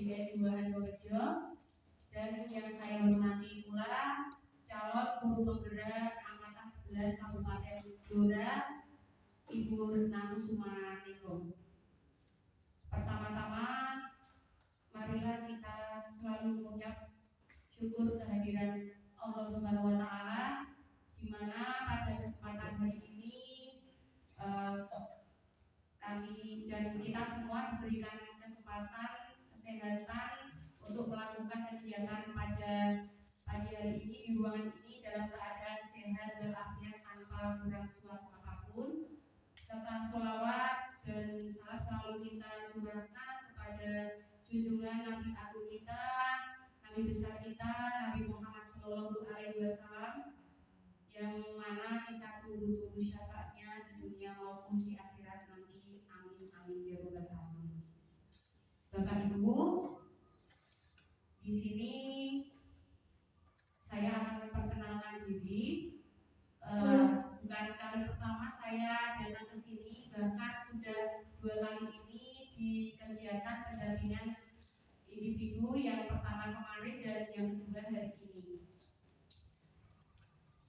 SDN 2 Purworejo, dan yang saya hormati pula calon guru penggerak angkatan 11 Kabupaten Blora, Ibu Retna Sumaningrum. Pertama-tama, marilah kita selalu mengucap syukur kehadiran Allah Subhanahu wa Ta'ala, di mana pada kesempatan hari ini kami dan kita semua diberikan kesempatan kesehatan untuk melakukan kegiatan pada pagi hari ini di ruangan ini dalam keadaan sehat walafiat tanpa kurang suatu apapun, serta sholawat dan salam selalu kita curahkan kepada junjungan Nabi Agung kita, Nabi besar kita, Nabi Muhammad Shallallahu Alaihi Wasallam, yang mana kita tunggu-tunggu syafaatnya di dunia maupun di akhirat nanti. Amin amin ya rabbal alamin. Bapak Ibu, di sini saya akan memperkenalkan diri. Bukan kali pertama saya datang ke sini, bahkan sudah 2 kali ini di kegiatan pendampingan individu, yang pertama kemarin dan yang kedua hari ini.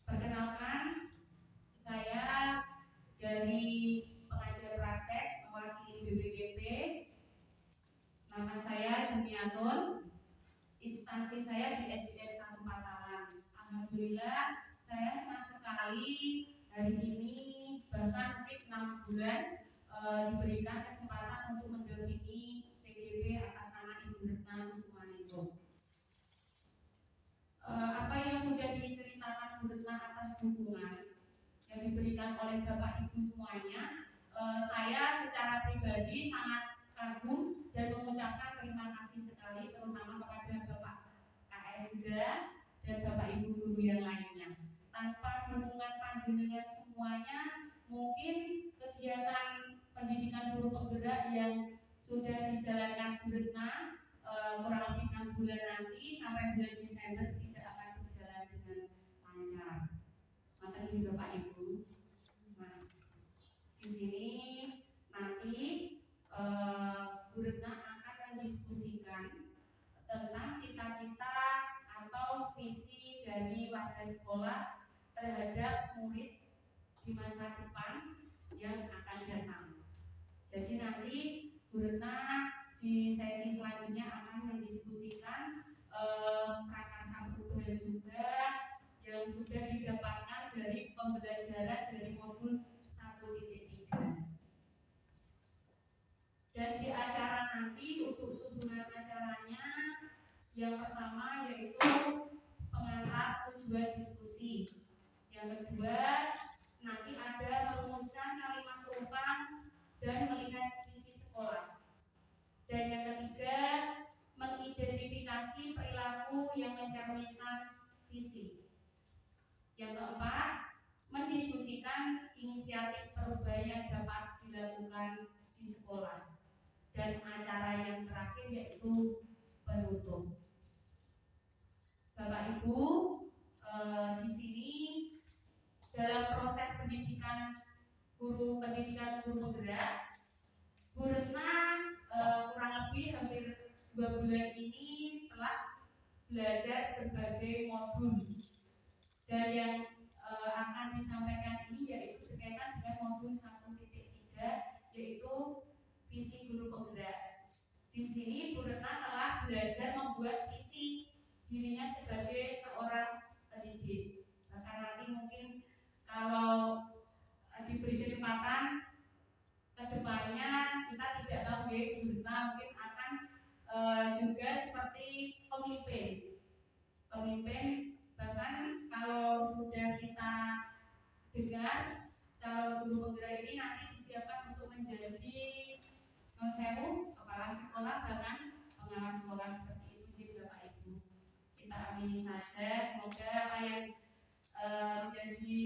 Perkenalkan, saya dari pengajar praktek mewakili BPDP. Nama saya Jumiatun, instansi saya di SDN 1 Patalan. Alhamdulillah, saya senang sekali hari ini, bahkan mungkin 6 bulan diberikan kesempatan untuk mendampingi CGP atas nama Ibu Retna Sumaningrum. Apa yang sudah diceritakan Bu Retna atas dukungan yang diberikan oleh Bapak Ibu semuanya, saya secara pribadi sangat kagum dan mengucapkan terima kasih sekali, terutama kepada Bapak KS juga dan Bapak Ibu guru yang lainnya. Tanpa dukungan panjenengan semuanya, mungkin kegiatan pendidikan guru penggerak yang sudah dijalankan Bu Retna kurang lebih 6 bulan nanti sampai bulan Desember tidak akan berjalan dengan lancar. Makanya Bapak Ibu, nah, di sini nanti Bu Retna akan mendiskusikan tentang cita-cita atau visi dari warga sekolah terhadap murid di masa depan yang akan datang. Jadi nanti Bu Retna di sesi selanjutnya akan mendiskusikan prakarsa perubahan juga yang sudah didapatkan dari pembelajaran dari modul 1.3. Dan di acara nanti untuk susunan acaranya, yang pertama yaitu pengantar tujuan diskusi. Yang kedua, nanti ada merumuskan kalimat perumpamaan dan melihat visi sekolah. Dan yang ketiga, mengidentifikasi perilaku yang mencerminkan visi. Yang keempat, mendiskusikan inisiatif perubahan yang dapat dilakukan di sekolah. Dan acara yang terakhir yaitu penutup. Bapak Ibu, di sini dalam proses pendidikan guru penggerak, Bu Retna kurang lebih hampir 2 bulan ini telah belajar berbagai modul, dan yang akan disampaikan ini yaitu berkaitan dengan modul 1.3, yaitu visi guru penggerak. Di sini Bu Retna telah belajar membuat visi dirinya sebagai seorang pendidik. Bahkan nanti mungkin kalau diberi kesempatan kedepannya, kita tidak tahu ya, Bu Retna mungkin akan juga seperti pemimpin. Bahkan kalau sudah kita dengar, calon guru penggerak ini nanti disiapkan untuk menjadi kepala sekolah, bahkan pengawas sekolah, seperti itu. Jadi Bapak Ibu, kita amini saja, semoga apa yang menjadi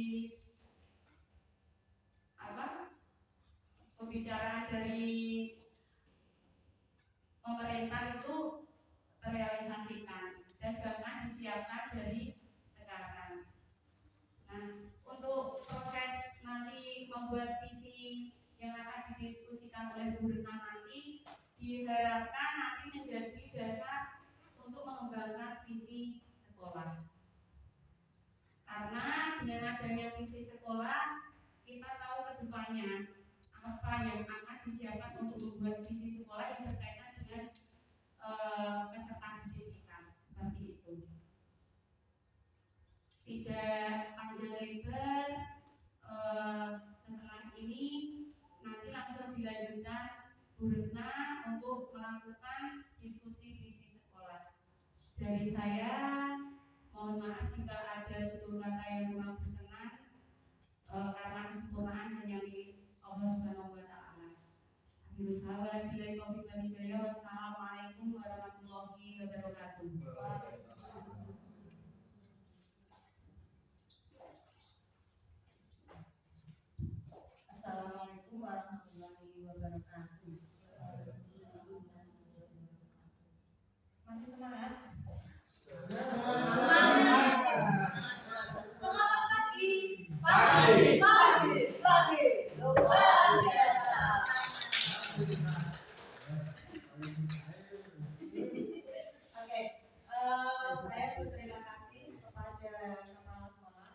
pembicaraan dari pemerintah itu terrealisasikan dan bahkan disiapkan dari sekarang. Nah, untuk proses nanti membuat visi yang akan didiskusikan oleh Bu Retna nanti, di diharapkan nanti menjadi dasar untuk mengembangkan visi sekolah. Karena dengan adanya visi sekolah, kita tahu kedepannya apa yang akan disiapkan untuk membuat visi sekolah yang berkaitan dengan peserta didik kita, seperti itu. Tidak panjang lebar, setelah ini nanti langsung dilanjutkan Bu Retna untuk melakukan diskusi visi sekolah. Dari saya, mohon maaf jika ada tutur kata yang kurang berkenan, karena kesempurnaan hanya milik Allah Subhanahu wa Ta'ala. Wassalamualaikum warahmatullahi wabarakatuh. Assalamualaikum warahmatullahi wabarakatuh. Masih semangat? Semangat pagi. Luar biasa. Oke, saya berterima kasih kepada Kepala Sekolah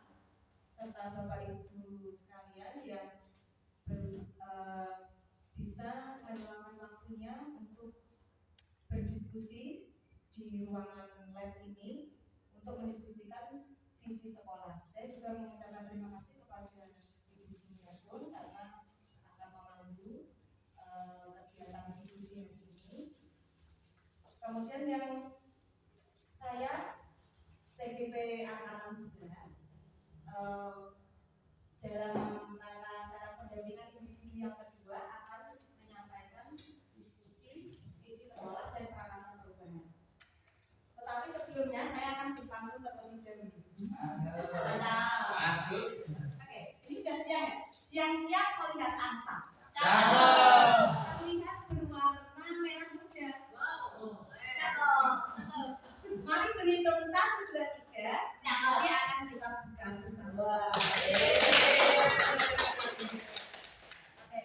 serta Bapak Ibu sekalian yang bisa meluangkan waktunya untuk berdiskusi di ruangan lab ini untuk mendiskusikan visi sekolah. Saya juga mengucapkan terima kasih kepada Ibu Juniatun karena akan memandu kegiatan diskusi hari ini. Kemudian yang saya CGP Angkatan 11 dalam rangka secara pendampingan individu yang kedua akan menyampaikan diskusi visi sekolah dan prakarsa perubahan. Tetapi sebelumnya saya akan dipanggil terlebih dahulu. Masuk. Oke, ini sudah siang ya? Siang-siang melihat angsa. Terlihat berwarna merah muda. Wow. Cakep. Mari berhitung 1, 2, 3. Nanti akan kita buka bersama. Oke,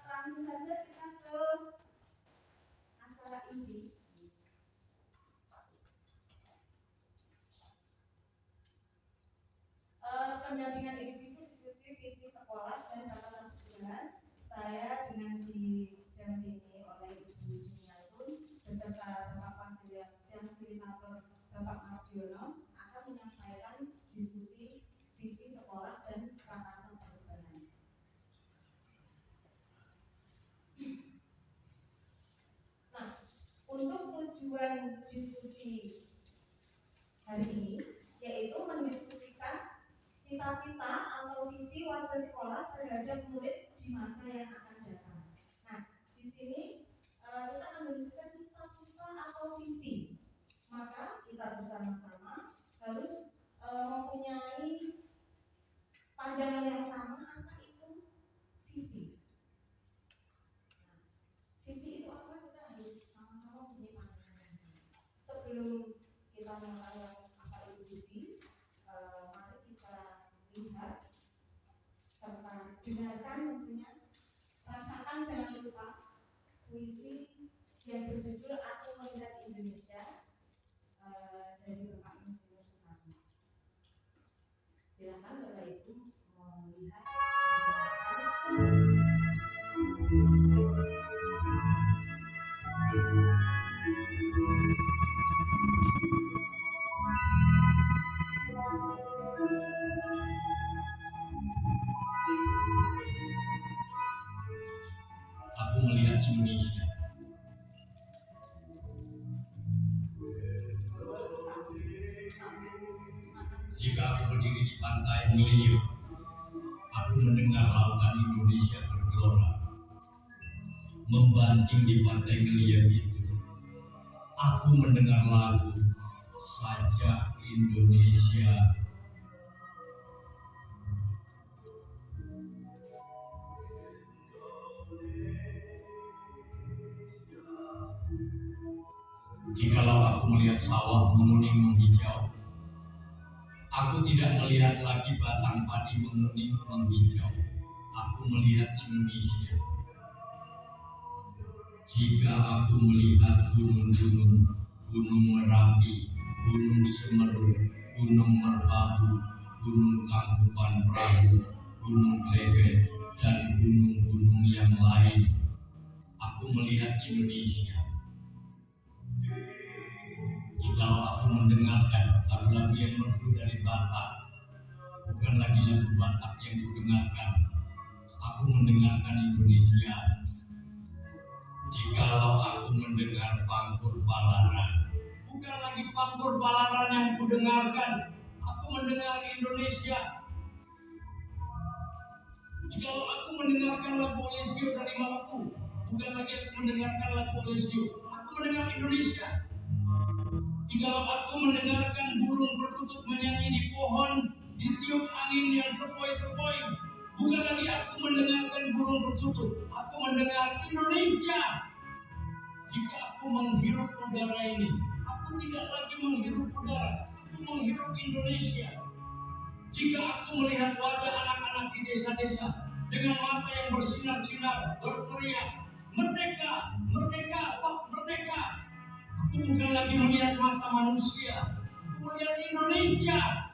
langsung saja kita ke acara inti. Pendampingan individu diskusi visi sekolah dan prakarsa perubahan. Saya dengan didampingi oleh Ibu Juniatun beserta Bapak Fasilitator Bapak Mardiono akan menyampaikan diskusi visi sekolah dan prakarsa perubahan. Nah, untuk tujuan diskusi hari ini yaitu mendiskusikan cita-cita atau visi warga sekolah terhadap murid di masa yang akan datang. Nah, di sini kita mendiskusikan cita-cita atau visi. Maka kita bersama-sama harus mempunyai pandangan yang sama apa itu visi. Nah, visi itu apa? Kita harus sama-sama mempunyai pandangan yang sama. Sebelum kita mengetahui apa itu visi, mari kita lihat serta dengarkan tentunya, rasakan jangan lupa puisi yang berjudul Aku Melihat Indonesia dari Bapak Insinyur Soekarno. Silakan Bapak Ibu melihat. Aku melihat Indonesia. Jika aku berdiri di pantai Ngelir, aku mendengar lautan Indonesia bergelora. Membanting di pantai Ngelir itu, aku mendengar lagu Sajak Indonesia. Jikalau aku melihat sawah menguning menghijau, aku tidak melihat lagi batang padi menguning menghijau. Aku melihat Indonesia. Jika aku melihat gunung-gunung, gunung Merapi, gunung Semeru, gunung Merbabu, gunung Tangkuban Perahu, gunung Klebet, dan gunung-gunung yang lain, aku melihat Indonesia. Jika aku mendengarkan lagu-lagu yang merdu dari Batak, bukan lagi lagu Batak yang didengarkan, aku mendengarkan Indonesia. Jikalau aku mendengar Pangkur Palaran, bukan lagi Pangkur Palaran yang kudengarkan, aku mendengar Indonesia. Jikalau aku mendengarkan lagu Olesio dari Maluku, bukan lagi aku mendengarkan lagu Olesio, aku mendengar Indonesia. Jikalau aku mendengarkan burung perkutut menyanyi di pohon, ditiup angin yang sepoi-sepoi, bukan lagi aku mendengarkan burung perkutut, aku mendengar Indonesia. Jika aku menghirup udara ini, aku tidak lagi menghirup udara, aku menghirup Indonesia. Jika aku melihat wajah anak-anak di desa-desa dengan mata yang bersinar-sinar, berteriak, "Merdeka, merdeka, Pak, merdeka!" Aku bukan lagi melihat mata manusia, aku melihat Indonesia.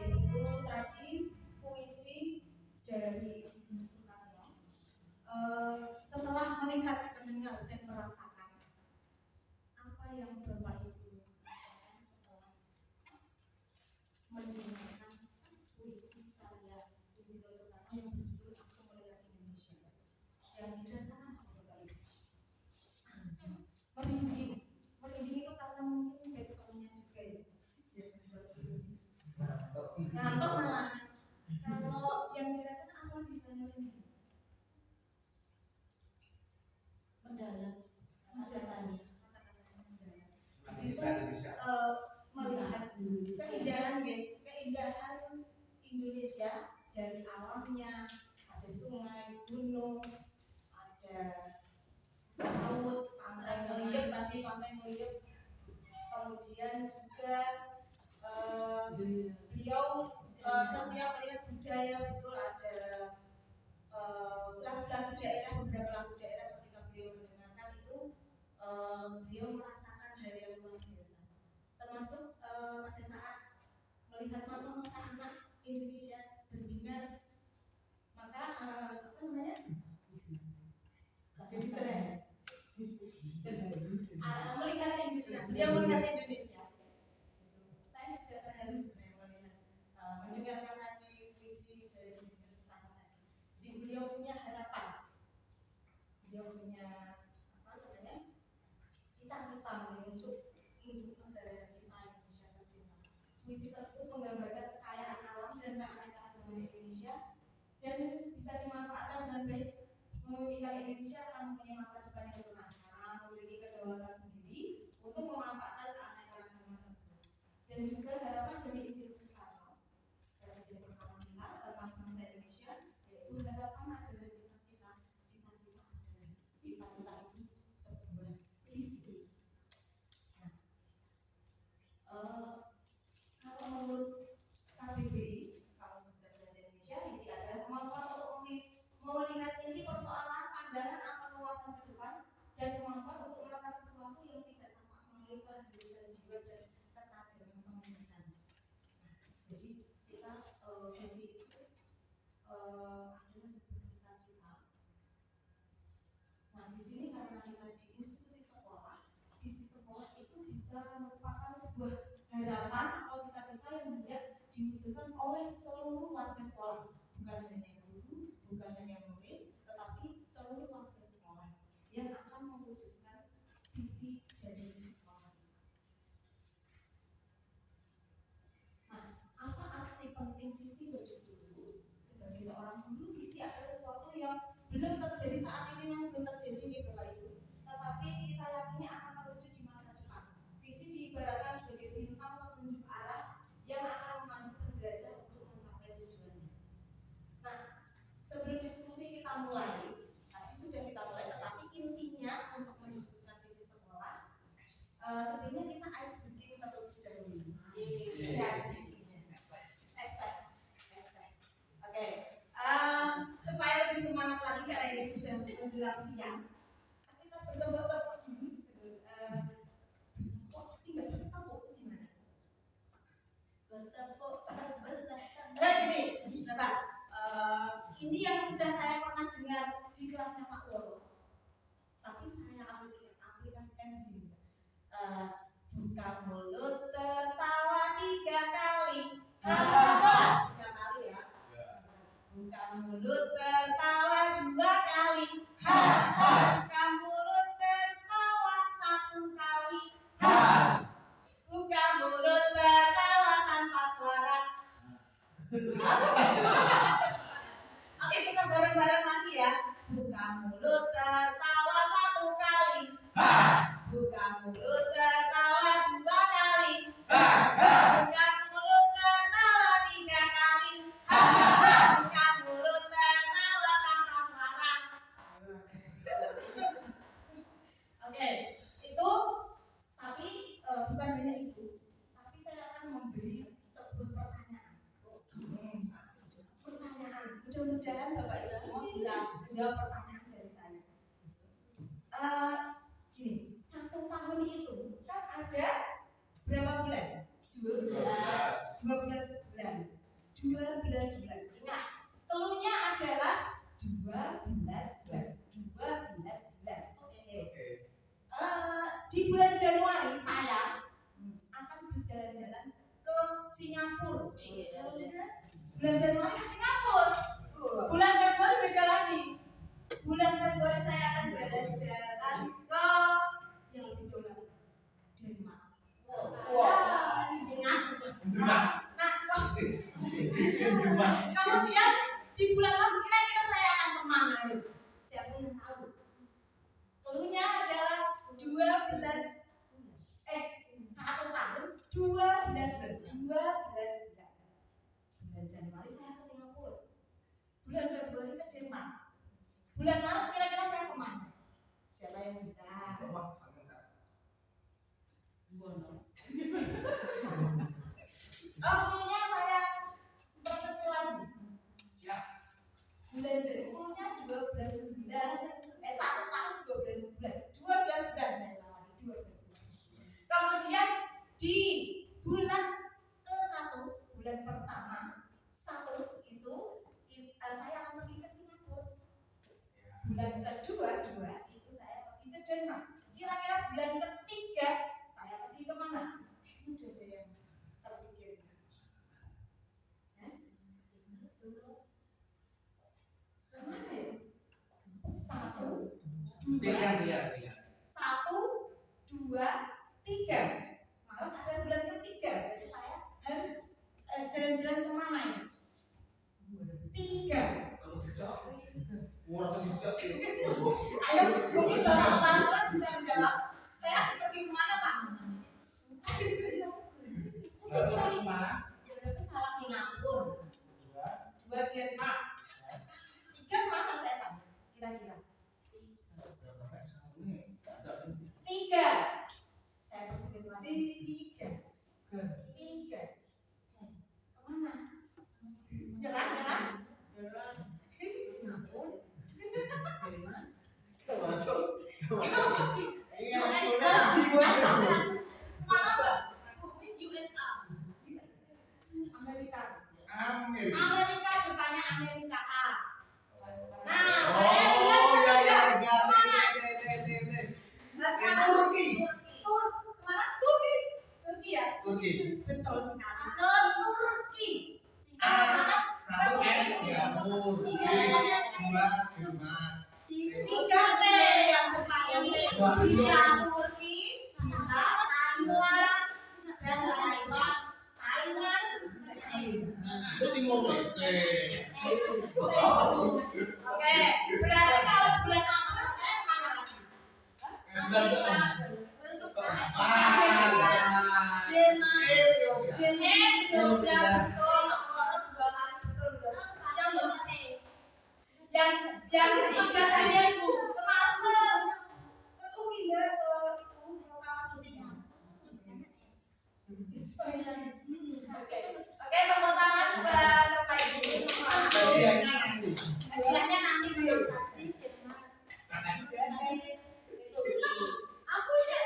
Itu tadi puisi dari Soekarno. Setelah melihat, mendengar, dan merasakan apa yang Bapak Ibu rasakan setelah mendengarkan puisi karya Insinyur Soekarno yang berjudul Aku Melihat Indonesia, yang dirasakan apa Bapak Ibu? Merinding itu karena mungkin backsoundnya juga ya. Ngantuk malah. Kalau yang dirasakan apa di sana ini? Mendalam. Ada tanya. Di situ melihat keindahan Indonesia dari alamnya, ada sungai, gunung, ada laut, pantai Ngeliep tadi, pantai Ngeliep. Kemudian juga beliau setiap melihat budaya betul ada lagu-lagu daerah, beberapa lagu daerah ketika beliau mendengarkan itu beliau merasakan hal yang luar biasa, termasuk pada saat melihat mata-mata anak Indonesia berbinar, maka apa namanya jadi terharu melihat Indonesia, beliau melihat Indonesia. Saya juga terharu sebenarnya mendengarkan tadi puisi dari Insinyur Soekarno tadi. Jadi beliau punya harapan, beliau punya apa namanya cita-cita untuk negara kita Indonesia tercinta. Puisi tersebut menggambarkan kekayaan alam dan keanekaragaman Indonesia dan bisa dimanfaatkan dengan baik. Memimpikan Indonesia akan mempunyai masa depan yang bermakna, memiliki kedaulatan sendiri untuk memanfaatkan keanekaragaman tersebut. Dan juga harapan dari Insinyur Soekarno, Presiden pertama kita tentang bangsa Indonesia, yaitu harapan adalah cita-cita, cita-cita adalah cita-cita itu sebuah visi. Nah, kalau menurut KBBI, Kamus Besar Bahasa Indonesia, visi adalah kemampuan untuk melihat inti persoalan, pandangan atau wawasan ke depan, dan kemampuan untuk merasakan sesuatu yang tidak tampak mengubah jurusan jiwa dan ketajaman pemikiran. Jadi kita visi itu adalah sebuah cita-cita. Nah di sini karena kita di institusi sekolah, visi sekolah itu bisa merupakan sebuah harapan atau cita-cita yang hendak diwujudkan oleh seluruh warga sekolah, bukan hanya guru, bukan hanya murid, tetapi seluruh warga sekolah yang akan mewujudkan visi dari sekolah. Nah, apa arti penting visi bagi guru? Sebagai seorang guru, visi adalah sesuatu yang belum terjadi saat ini, memang belum terjadi nih Bapak Ibu, tetapi kita yakini akan terwujud di masa depan. Visi diibaratkan sebagai bintang petunjuk arah yang akan memandu penjelajah untuk mencapai tujuannya. Nah, sebelum diskusi kita mulai, tadi sudah kita mulai, tetapi intinya untuk mendiskusikan visi sekolah Ini yang sudah saya pernah dengar di kelasnya Pak Woro. Tapi saya aplikasikan di sini. Buka mulut tertawa 3 kali. Hahaha. 3 kali ya. Buka mulut tertawa 2 kali. Buka mulut tertawa 1 kali. Buka mulut tertawa tanpa suara. Oke, kita bareng-bareng lagi ya. Buka mulut tertawa 1 kali. Buka mulut tertawa 2 kali. Buka mulut tertawa 3 kali. Buka mulut tertawa tanpa suara. Oke, itu tapi bukan hanya itu. Tapi saya akan memberi sebuah pertanyaan. Mudah-mudahan Bapak Ibu semua bisa menjawab pertanyaan dari saya. Gini, 1 tahun itu kan ada berapa bulan? 12 bulan. 12 bulan. Ingat, telunya adalah 12 bulan. 12 bulan. Oke. Di bulan Januari saya akan berjalan-jalan ke Singapura. Bulan Januari ke Singapura. Bulan Februari beda lagi. Bulan Februari saya akan jalan-jalan ke yang lebih jauh lagi, Denmark. Ingat? Kemudian di bulan lalu kira-kira saya akan kemana? Siapa yang tahu? Keluarnya adalah 1 tahun 12 bulan. Bulan Januari saya ke Singapura. Bulan Februari ke Denmark. Bulan Maret kira-kira saya kemana? Siapa yang bisa? Kemudian saya berkecil lagi. Bulan Januari 12 bulan. 1 tahun 12 bulan. 12 bulan saya lewati 12 bulan. Kemudian di bulan ke-1, bulan pertama 1 itu saya akan pergi ke Singapura. Bulan kedua itu saya pergi ke Denmark. Kira-kira bulan ketiga saya pergi ke mana? Ini sudah ada yang terpikir. Kemana ya? 1, 2, 3. Maret ada bulan ketiga. Berarti saya harus jalan-jalan kemana ya? 3. Ayo, mungkin Bapak Pastor bisa menjawab. Saya pergi kemana Pak? Singapura. 2 Denmark. 3 mana saya tahu? Kira-kira 3. Saya persingkat lagi 3. Kemana? Jalan. Amerika depannya Amerika A. Nah, Turki ya? Betul sekali. Ke Turki. Satu S Singapura, 2 Denmark. 3 T yang depannya bisa Turki, bisa Thailand, dan Thailand. Itu ngomong Oke, berarti kalau bulan April saya kemana lagi? Amerika. Yang ketiga tadi itu kemarin ke pindah ke Oke, tepuk tangan buat Bapak Ibu semua. Hadiahnya nanti belum saja. Aku sih.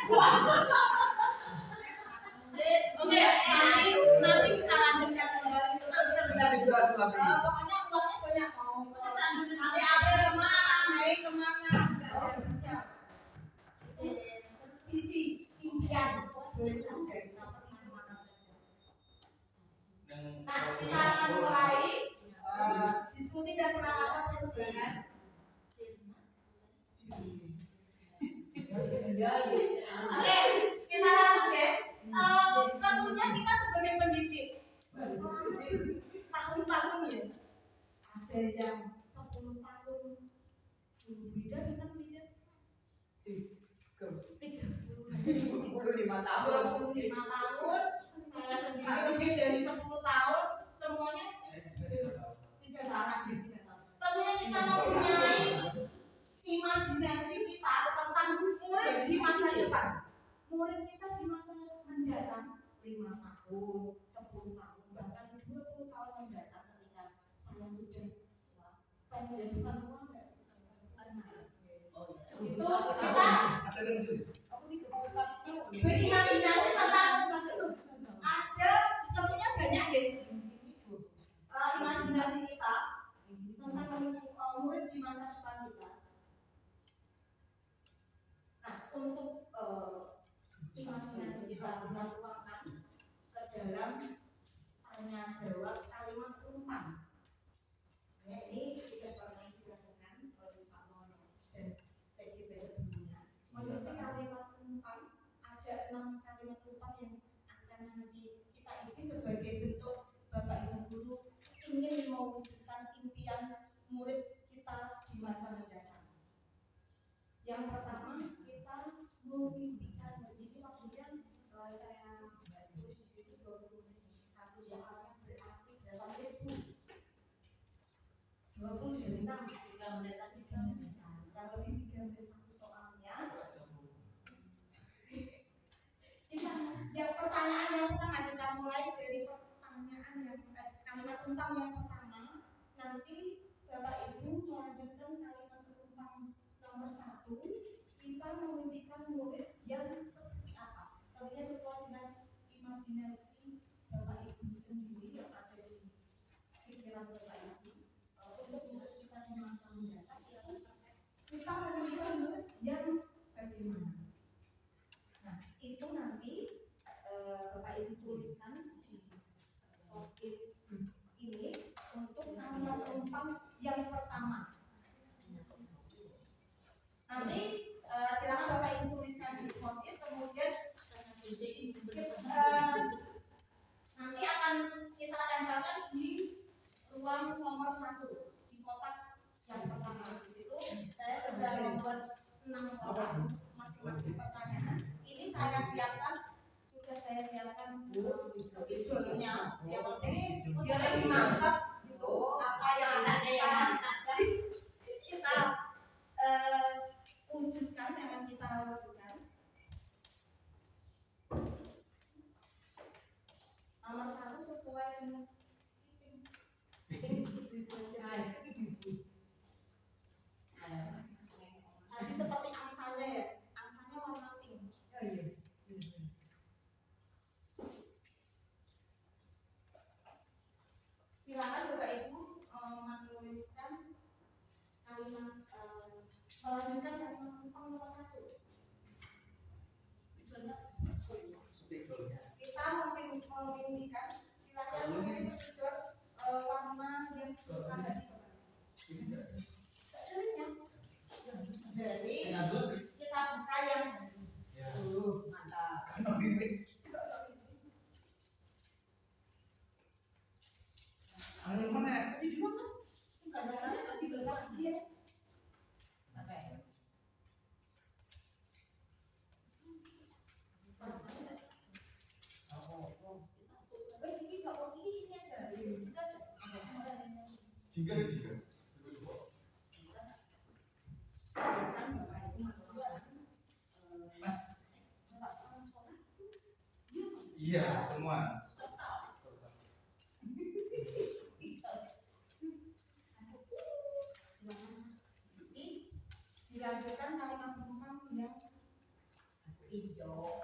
Itu sudah selami. Pokoknya uangnya banyak mau. Adik-adik kemana? Naik kemana? Nggak bisa. Visi, impian, boleh saja. Kita pergi kemana saja. Nah, kita akan mulai diskusi dan pengawasan perubahan. Oke, kita lanjut ya. Tentunya kita sebagai pendidik tahun-tahun ya. Ada yang 10 tahun dulu beda kita beda. 25 tahun. 25 tahun. Saya sendiri lebih dari 10 tahun. Semuanya 3 tahun. Tentunya kita mempunyai imajinasi kita tentang murid di masa depan. Murid kita di masa mendatang 5 tahun, 10 tahun, bahkan 20 tahun mendatang ketika saya sudah pensiun, bukan tua enggak? Itu kita berimajinasi tentang ada tentunya banyak deh imajinasi kita tentang murid di masa depan kita. Nah, untuk imajinasi kita tuangkan ke dalam tanya jawab kalimat umpan. Ya, ini sudah pernah dilakukan oleh Pak Mono dan studi sebelumnya. Mengisi kalimat umpan, ada 6 kalimat umpan yang akan nanti kita isi sebagai bentuk Bapak Ibu guru ingin mewujudkan impian murid kita di masa mendatang. Yang pertama, kita memimpikan, jadi waktunya saya tulis di situ 20 menit. Satu soalnya berarti berapa menit Bu? 20 dari 6, 3 menit lagi 3 menit. Kurang lebih 3 menit satu soalnya. Kita yang pertanyaan yang pertama kita mulai dari pertanyaan yang kalimat umpam yang pertama. Nanti Bapak Ibu melanjutkan kalimat umpam nomor 1. Kita memimpikan murid yang seperti apa? Tentunya sesuai dengan imajinasi Bapak Ibu sendiri yang ada di pikiran Bapak Ibu. Untuk murid kita di masa mendatang, kita memimpikan murid yang bagaimana? Nah, itu nanti Bapak Ibu tuliskan di post-it ini untuk kalimat umpam yang pertama. Nanti silakan Bapak Ibu tuliskan di post-it, kemudian nanti akan kita tempelkan di ruang nomor 1 di kotak yang pertama. Di situ saya sudah membuat 6 kotak masing-masing pertanyaan. Ini saya siapkan, sudah saya siapkan spidolnya. Yang penting biar lebih mantap gitu apa yang kita wujudkan, yang akan kita wujudkan. Nomor 1 sesuai dengan tadi seperti angsanya ya, angsanya warna pink. Silakan Bapak Ibu menuliskan kalimat melanjutkan kalimat umpam nomor 1. Kita memimpikan, silakan menulis spidol warna yang suka tadi. Jadi kita buka yang mantap. Ada mana? Di dua Mas. Kadang-kadang tapi ke kelas kecil. Oke. Wes iki kok ini ada. Kita ada. Jika. Iya, semua. Dilanjutkan kalimat umpam yang hijau.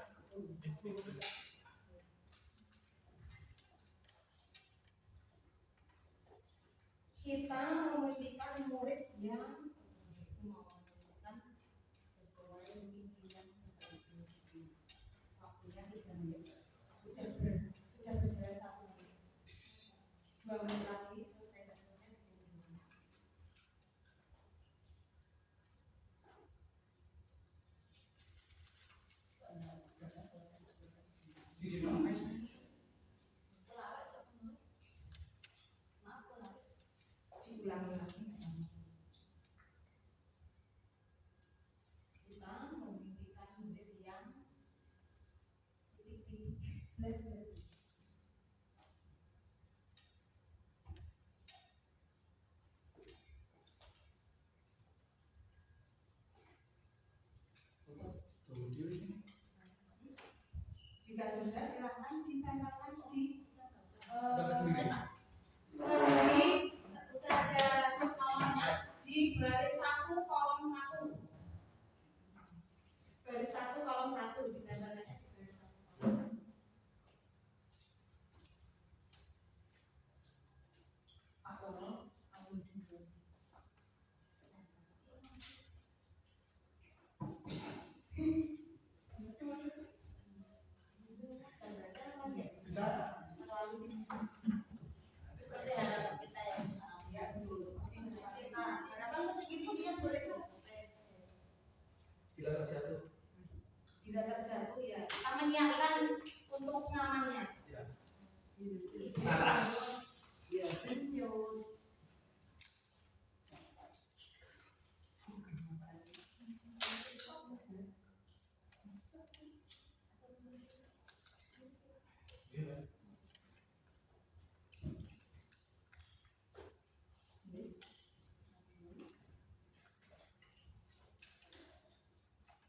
kita memimpikan murid yang mau menuliskan sesuai impian waktunya 3 menit sudah berjalan 1 menit 2 menit lagi selesai dan selesai diulangi lagi. Kita memimpikan murid yang titik-titik. Jika sudah silahkan ditempelkan di sudah ada nomornya di baris 1 kolom 1. Baris 1 kolom 1 ditempelkannya di baris 1 kolom 1. Bila terjatuh ya kita menyiapkan untuk ngamannya. Atas. Ya, lanjut.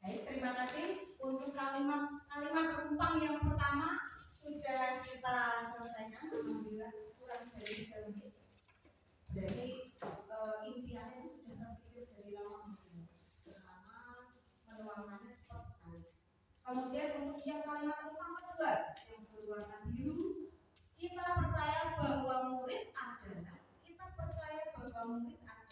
Baik, terima kasih untuk kalimat penumpang yang pertama sudah kita selesaikan. Alhamdulillah kurang dari 3 menit. Jadi impiannya sudah terpikir dari lama. Pertama menuangkannya cepat sekali. Kemudian untuk yang kalimat penumpang kedua yang berwarna biru, kita percaya bahwa murid adalah yang bagaimana? Kita percaya bahwa murid adalah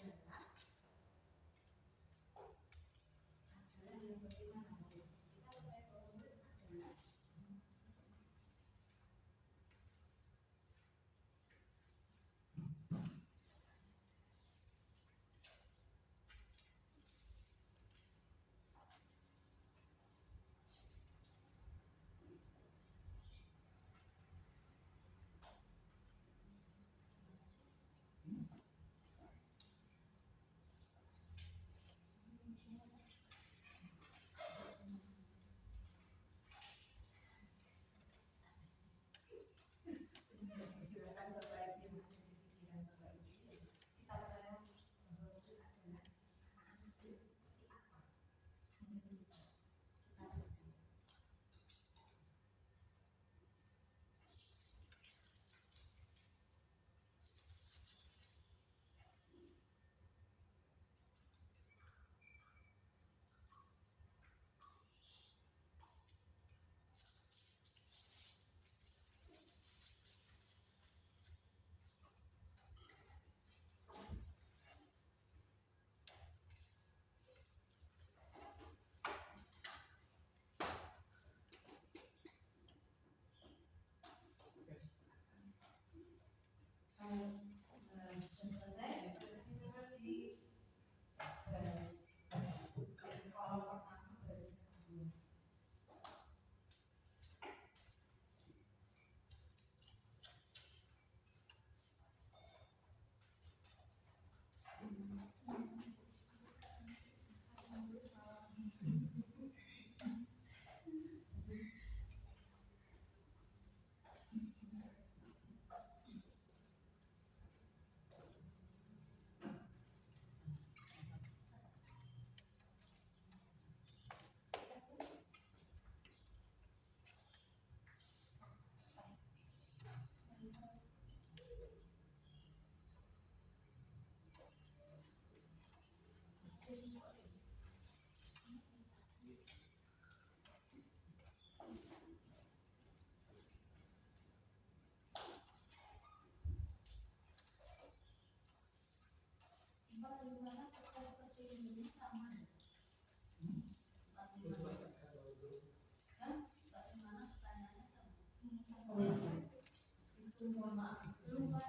Mohon maaf. Lupa.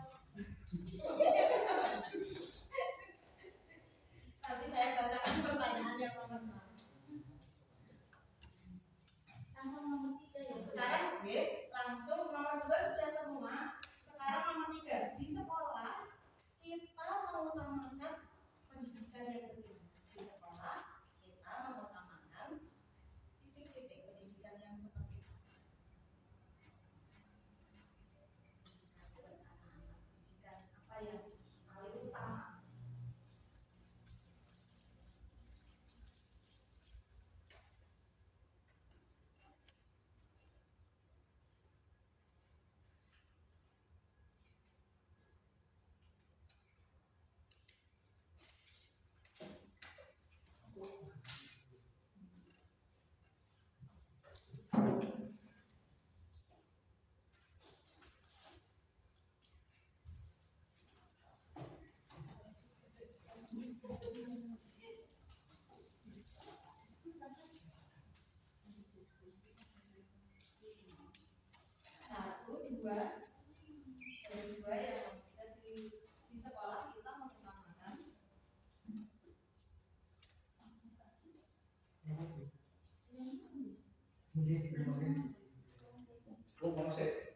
Nanti saya bacakan pertanyaannya teman-teman. Langsung nomor 3 ya. Sekarang langsung nomor 2 sudah semua. Sekarang nomor 3. Di sekolah kita mengutamakan pendidikan yang penting. Di sekolah kita mengutamakan titik-titik pendidikan yang seperti itu. Pendidikan apa yang paling utama? Satu, dua, dari dua yang kita di sekolah kita mengutamakan Lu mau sih?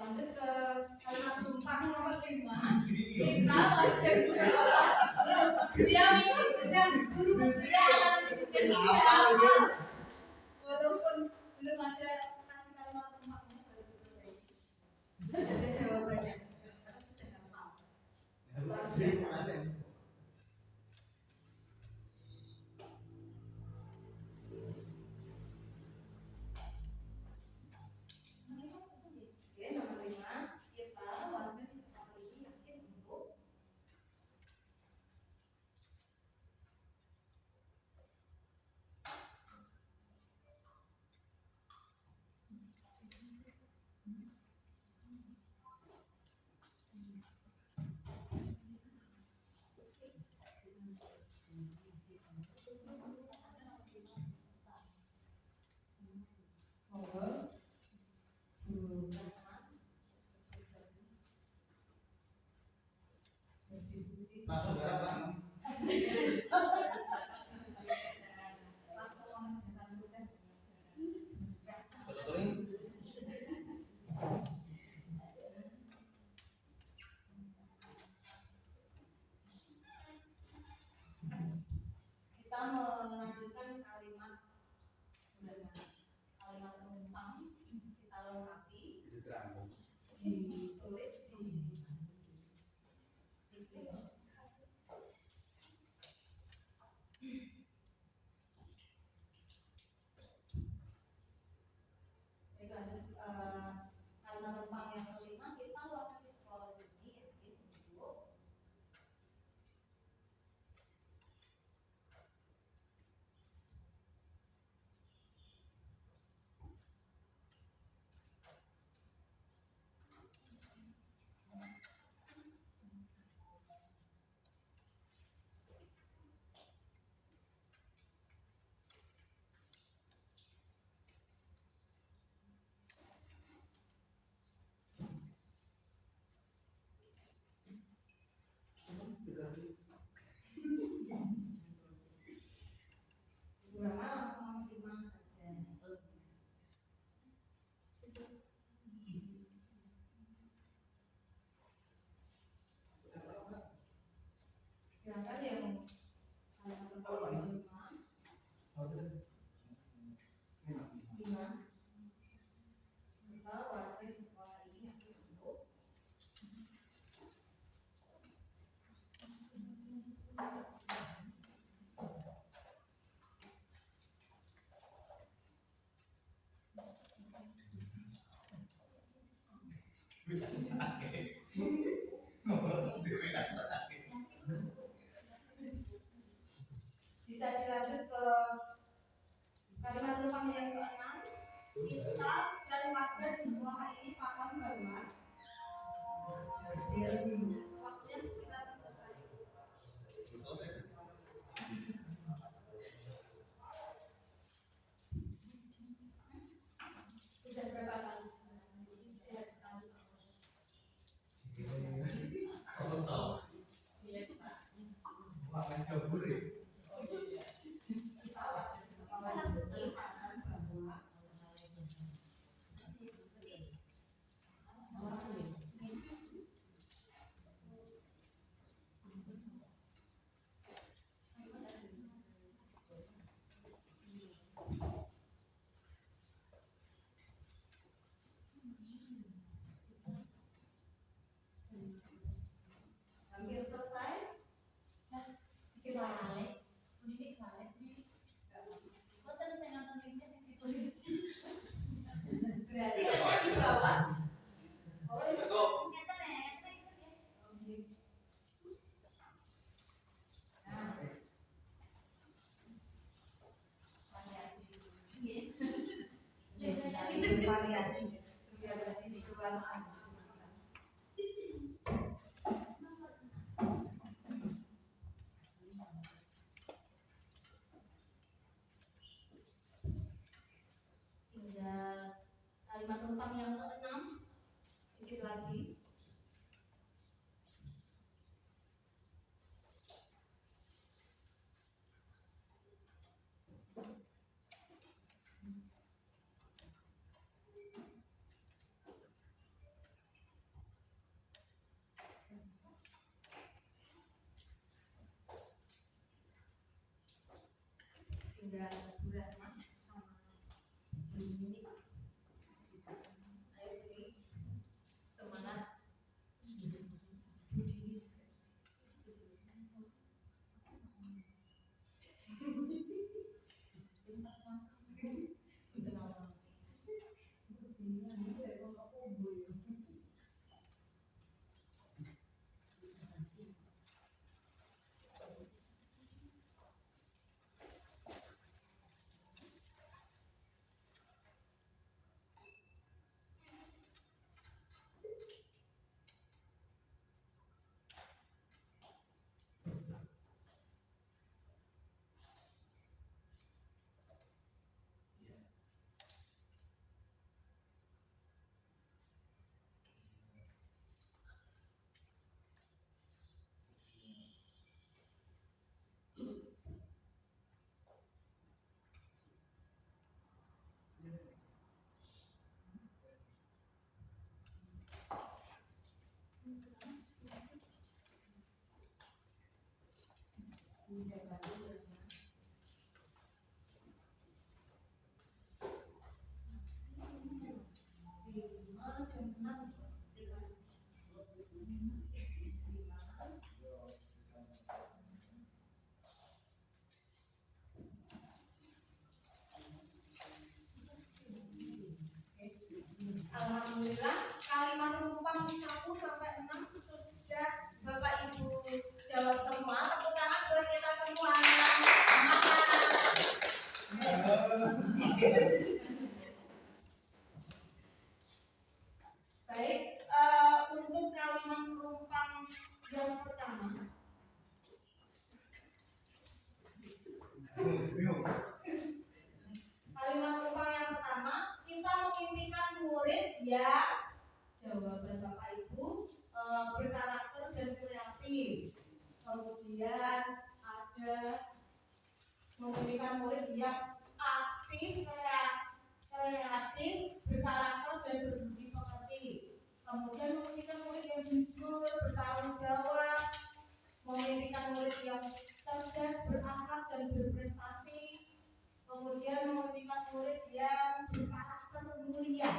Lanjut ke kalimat tumpang nomor 5. Kita warga di sekolah. Beliau ini sedang guru besar. Jadi sudah hafal. Walaupun belum ada kaji kalimat tumpangnya baru juga ada jawabannya. Karena sudah hafal. Luar biasa. Oke, nomor 5. Kita warga di sekolah ini yakin untuk berdiskusi. Langsung berapa? Langsung mengerjakan tugas. Betul ini. Kita melanjutkan kalimat penumpang. Kita lengkapi, ditulis di stiker. Baik, lanjut kalimat penumpang yang kelima. Kita waktu di sekolah ini yakin untuk Burama langsung nomor 5 saja. Silakan yang kalimat penumpang yang 5. Kita warga di sekolah ini yakin untuk bisa dilanjut ke kalimat penumpang yang ke-6. Kita dan warga di sekolah ini paham bahwa waktunya sekitar selesai. Sudah berapa kali? Sehat sekali. Makan jabur ya. Kita warga di sekolah ini paham bahwa hampir selesai. Sedikit lagi. Berarti ada di bawah. Oh, itu. Nah, variasi. Itu variasi. Biar berarti dikeluarkan. Indra Bu Rahma sama Bu ini Pak. Ayo ini semangat Bu Dini juga. Alhamdulillah kalimat rumpang di 1 sampai 6 sudah Bapak Ibu jawab semua. Tepuk tangan buat kita semua. Baik, untuk kalimat rumpang yang pertama. Kalimat rumpang yang pertama, kita memimpikan murid yang jawaban Bapak Ibu berkarakter dan kreatif. Kemudian ada memimpikan murid yang aktif, kreatif, berkarakter dan berbudi pekerti. Kemudian memimpikan murid yang jujur, bertanggung jawab, memimpikan murid yang cerdas, berakhlak dan berprestasi. Kemudian memimpikan murid yang berkarakter mulia.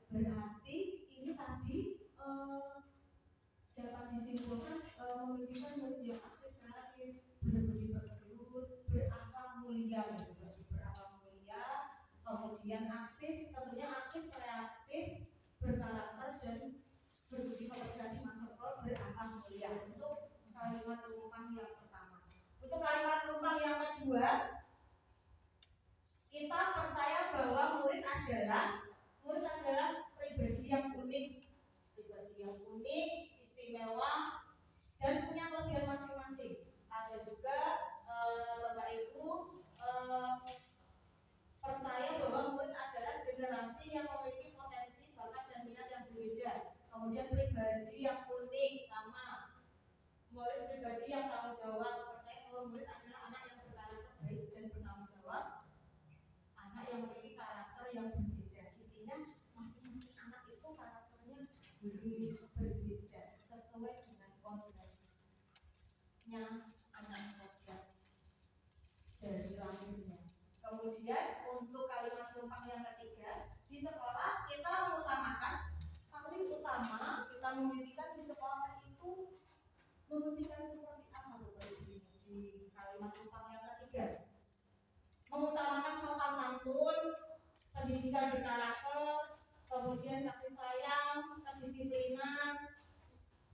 Berarti ini tadi dapat disimpulkan memimpikan murid yang aktif, kreatif, berbudi pekerti, berakhlak mulia, berakhlak mulia. Kemudian aktif, tentunya aktif, kreatif, berkarakter dan berbudi pekerti tadi masuk ke berakhlak mulia. Untuk kalimat rumpang yang pertama. Untuk kalimat rumpang yang kedua, kita percaya bahwa murid adalah pribadi yang unik, istimewa, dan punya kelebihan masing-masing. Ada juga Bapak Ibu percaya bahwa murid adalah generasi yang memiliki potensi, bakat, dan minat yang berbeda. Kemudian pribadi yang unik sama murid pribadi yang tanggung jawab. Percaya bahwa murid adalah anak yang berkarakter baik dan bertanggung jawab, anak yang memiliki karakter yang berbeda. Intinya masing-masing anak itu karakternya berbeda sesuai dengan kodratnya anak-anak dari lahirnya. Kemudian untuk kalimat rumpang yang ketiga, di sekolah kita mengutamakan paling utama kita memimpikan di sekolah itu memimpikan seperti apa di kalimat rumpang yang ketiga? Mengutamakan sopan santun, pendidikan berkarakter, kemudian kasih sayang, kedisiplinan,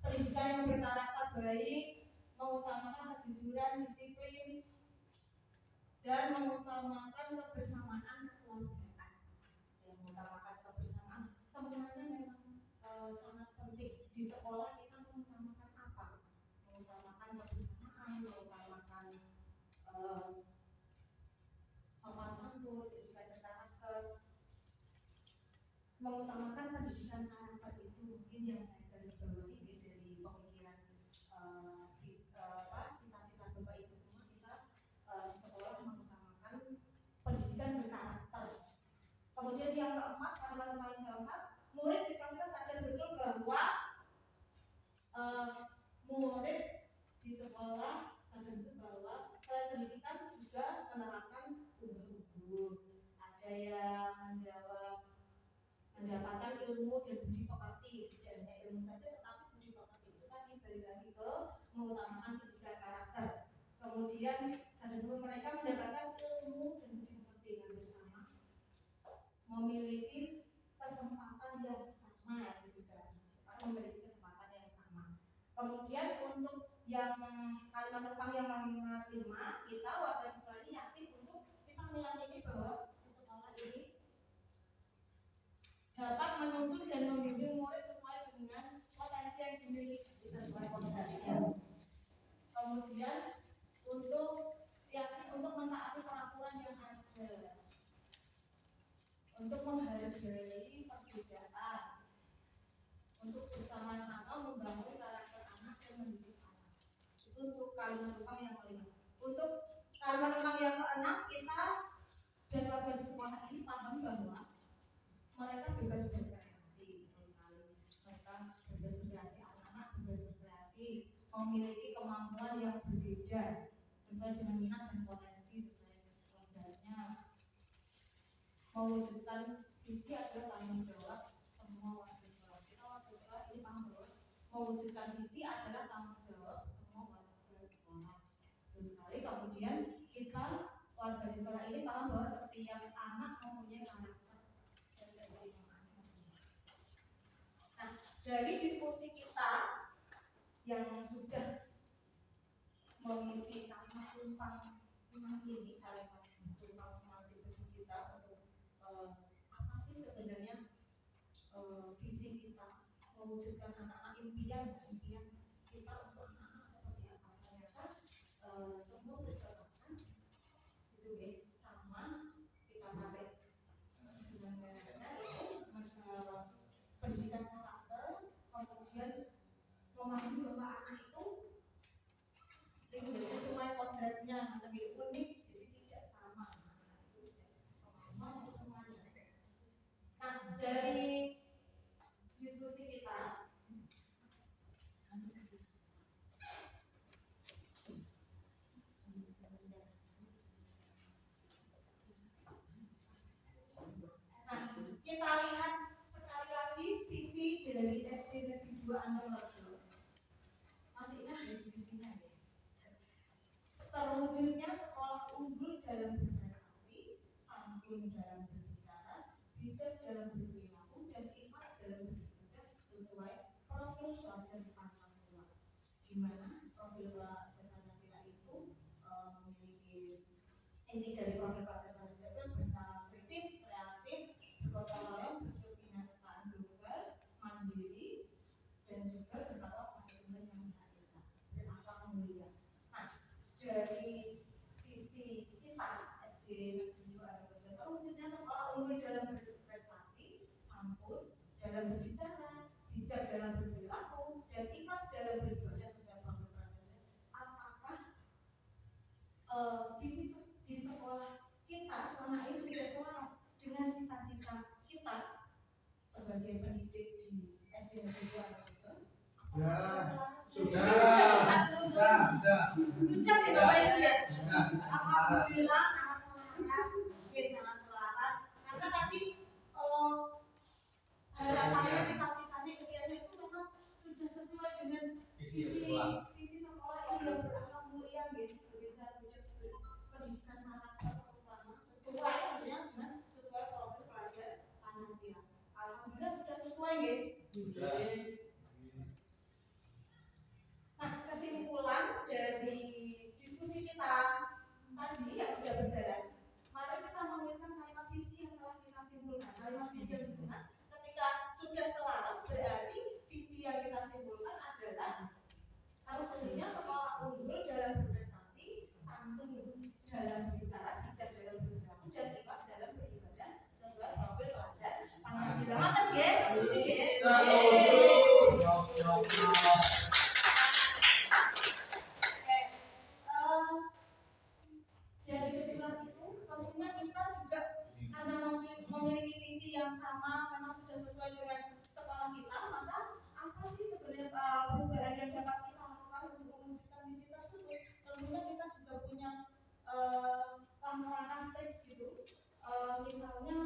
pendidikan yang berkarakter baik, mengutamakan kejujuran, disiplin, dan mengutamakan kebersamaan kekeluargaan. Dan mengutamakan kebersamaan sebenarnya memang sangat penting. Di sekolah kita mengutamakan apa? Mengutamakan kebersamaan, mengutamakan sopan santun, pendidikan berkarakter, mengutamakan pendidikan karakter itu mungkin yang saya garis bawahi dari pemikiran cita-cita Bapak Ibu semua. Kita di sekolah mengutamakan pendidikan berkarakter. Kemudian yang keempat, kalimat yang keempat, murid di sekolah kita sadar betul bahwa murid di sekolah sadar betul bahwa selain pendidikan saya mendapatkan ilmu dan budi pekerti, tidak hanya ilmu saja tetapi budi pekerti itu tadi balik lagi ke mengutamakan pendidikan karakter. Kemudian mereka mendapatkan ilmu dan budi pekerti yang bersama, memiliki kesempatan yang sama juga, memiliki kesempatan yang sama. Kemudian untuk yang kalimat tentang yang nomor 5, kita warga di sekolah ini yakin untuk kita meyakini bahwa di sekolah ini dapat menuntun dan membimbing murid sesuai dengan potensi yang dimiliki sesuai kodratnya. Kemudian untuk yakin untuk mentaati peraturan yang ada, untuk menghargai perbedaan, untuk bersama-sama membangun karakter anak dan mendidik anak. Itu untuk kalimat utama yang kelima. Untuk kalimat utama yang keenam, kita dan warga di sekolah ini paham bahwa mereka bebas berkreasi, mereka bebas berkreasi, anak-anak bebas berkreasi, memiliki kemampuan yang berbeda sesuai dengan minat dan potensi sesuai kodratnya. Mewujudkan visi adalah tanggung jawab semua warga sekolah. Kita warga sekolah ini paham bahwa mewujudkan visi adalah tanggung jawab semua warga sekolah. Terus sekali kemudian kita warga di sekolah ini paham bahwa setiap anak mempunyai karakter dan keistimewaan masing-masing. Nah, dari diskusi kita yang sudah mengisi kalimat tumpang ini, kalimat tumpang diskusi kita untuk apa sih sebenarnya visi kita mewujudkan anak-anak impian kita untuk anak-anak seperti apa. Ternyata semua bersepakat gitu ya, sama kita tarik dengan pendidikan karakter, kemudian memahami bahwa anak itu sesuai kodratnya lebih unik, jadi tidak sama semuanya. Nah, dari diskusi kita kita lihat sekali lagi visi dari SD Negeri 2 Andorejo. Masih ingat ya visinya ya? Terwujudnya sekolah unggul dalam berprestasi, santun dalam berbicara, bijak dalam berperilaku, dan ikhlas dalam beribadah sesuai profil pelajar Pancasila. Di mana profil pelajar Pancasila itu memiliki inti dari profil pelajar Pancasila itu bernama kritis, kreatif, bergotong royong, berkebinekaan global, mandiri, dan juga bertakwa pada Tuhan yang Maha Esa, berakhlak mulia. Nah, dari visi kita SD Negeri 2 Andorejo terwujudnya sekolah unggul dalam berprestasi, santun dalam berbicara, bijak dalam berperilaku, dan ikhlas dalam beribadah sesuai profil pelajar. Apakah visi di sekolah kita selama ini sudah selaras dengan cita-cita kita sebagai pendidik di SD Negeri 2 Andorejo? Sudah ya Bapak Ibu ya. Alhamdulillah sangat selaras, sangat selaras. Karena tadi harapannya, cita-citanya, impiannya itu memang sudah sesuai dengan visi sekolah ini yang berakhlak mulia, berbicara pendidikan karakter terutama sesuai dengan sesuai profil pelajar Pancasila. Alhamdulillah sudah sesuai ya. Nah, kesimpulan dari diskusi kita tadi yang sudah berjalan, mari kita menuliskan kalimat visi yang telah kita simpulkan. Kalimat visi yang disebutkan ketika sudah selaras, berarti visi yang kita simpulkan adalah terwujudnya sekolah unggul dalam berprestasi, santun dalam berbicara, bijak dalam berperilaku, dan ikhlas dalam beribadah sesuai profil pelajar Pancasila. Mantap guys, setuju ya? Dari kesimpulan itu, tentunya kita juga karena memiliki visi yang sama, karena sudah sesuai dengan sekolah kita, maka apa sih sebenarnya perubahan yang dapat kita lakukan untuk mewujudkan visi tersebut? Tentunya kita juga punya langkah-langkah trik gitu. Misalnya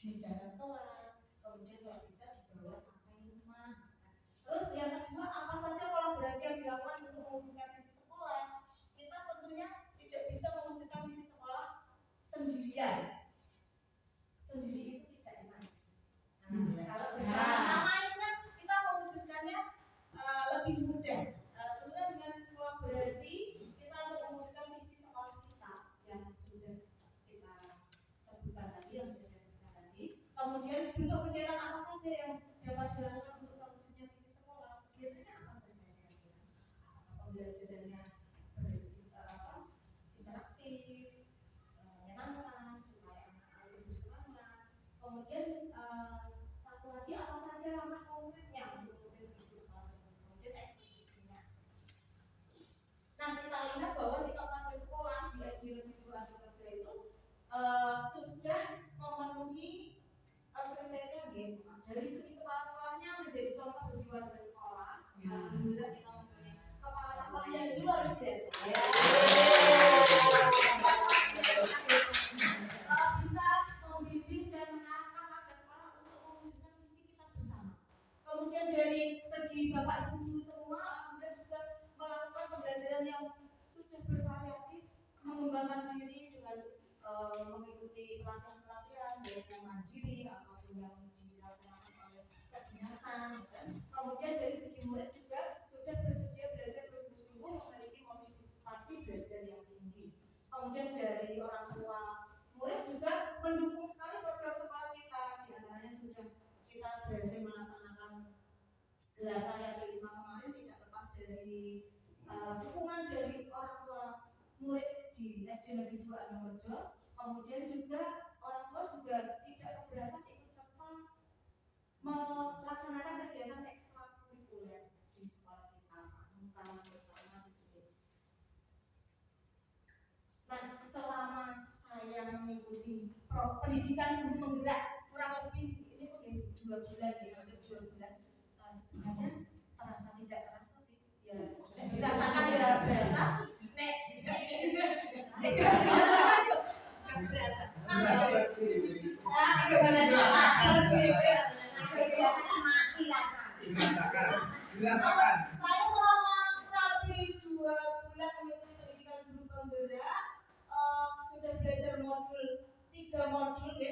di dalam kelas, kemudian kalau bisa dibawa sampai rumah. Terus yang kedua, apa saja kolaborasi yang dilakukan untuk mewujudkan visi sekolah? Kita tentunya tidak bisa mewujudkan visi sekolah sendirian. Sendiri itu tidak enak. Kalau bersama-sama itu kan kita mewujudkannya lebih mudah. Tentunya dengan kolaborasi kita untuk mewujudkan visi sekolah kita yang sudah kita sebutkan tadi, yang sudah saya sebutkan tadi. Kemudian bentuk kegiatan apa saja yang dapat dilakukan untuk terwujudnya visi sekolah? Kegiatannya apa saja kira-kira? Pembelajarannya interaktif, menyenangkan supaya anak-anak lebih bersemangat. Kemudian satu lagi, apa saja langkah konkretnya untuk mewujudkan visi sekolah tersebut? Kemudian eksekusinya. Nah, kita lihat bahwa sikap warga sekolah di SD Negeri 2 Andorejo itu sudah memenuhi kriteria dari segi kepala sekolahnya menjadi contoh bagi warga sekolah. Alhamdulillah kita mempunyai kepala sekolah yang luar biasa. Bisa membimbing dan mengarahkan warga sekolah untuk mewujudkan visi kita bersama. Kemudian dari segi bapak ibu guru semua, alhamdulillah juga melakukan pembelajaran yang sudah bervariatif, mengembangkan diri dengan mengikuti pelatihan-pelatihan baik yang mandiri ataupun yang dilaksanakan oleh kedinasan. Kemudian dari segi murid juga sudah bersedia belajar bersungguh-sungguh, memiliki motivasi belajar yang tinggi. Kemudian dari orang tua murid juga mendukung sekali program sekolah kita. Di antaranya sudah kita berhasil melaksanakan gelar karya P5 kemarin, tidak lepas dari dukungan dari orang tua murid di SD Negeri 2 Andorejo. Kemudian juga orang tua juga tidak keberatan ikut serta melaksanakan kegiatan ekstrakurikuler di sekolah kita, terutama gitu. Nah, selama saya mengikuti pendidikan guru penggerak kurang lebih ini mungkin 2 bulan ya, hampir 2 bulan, sebenarnya terasa tidak terasa sih, ya dirasakan ya berasa, Dirasakan. Saya selama kurang lebih 2 bulan mengikuti pendidikan guru penggerak, sudah belajar modul 3 modul ya,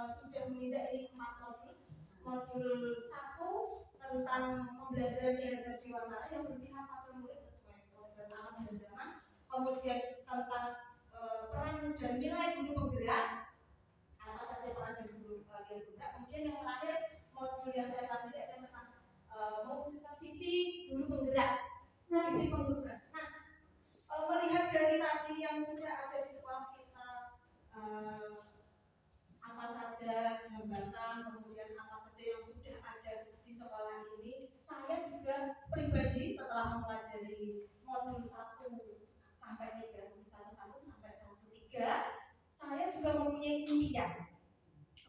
sudah menginjak ini 4 modul. Modul 1 tentang pembelajaran kinerja Dewan yang berpihak pada murid sesuai program alam dan zaman. Kemudian tentang peran dan nilai guru penggerak, apa saja peran dan guru penggerak. Kemudian yang terakhir modul yang saya pelajari adalah tentang mewujudkan visi guru penggerak. Visi penggerak. Nah, melihat dari tadi yang sudah ada di sekolah kita, apa saja hambatan, kemudian apa saja yang sudah ada di sekolah ini, saya juga pribadi setelah mempelajari modul 1 sampai 3, modul 1 sampai 1 3, saya juga mempunyai impian.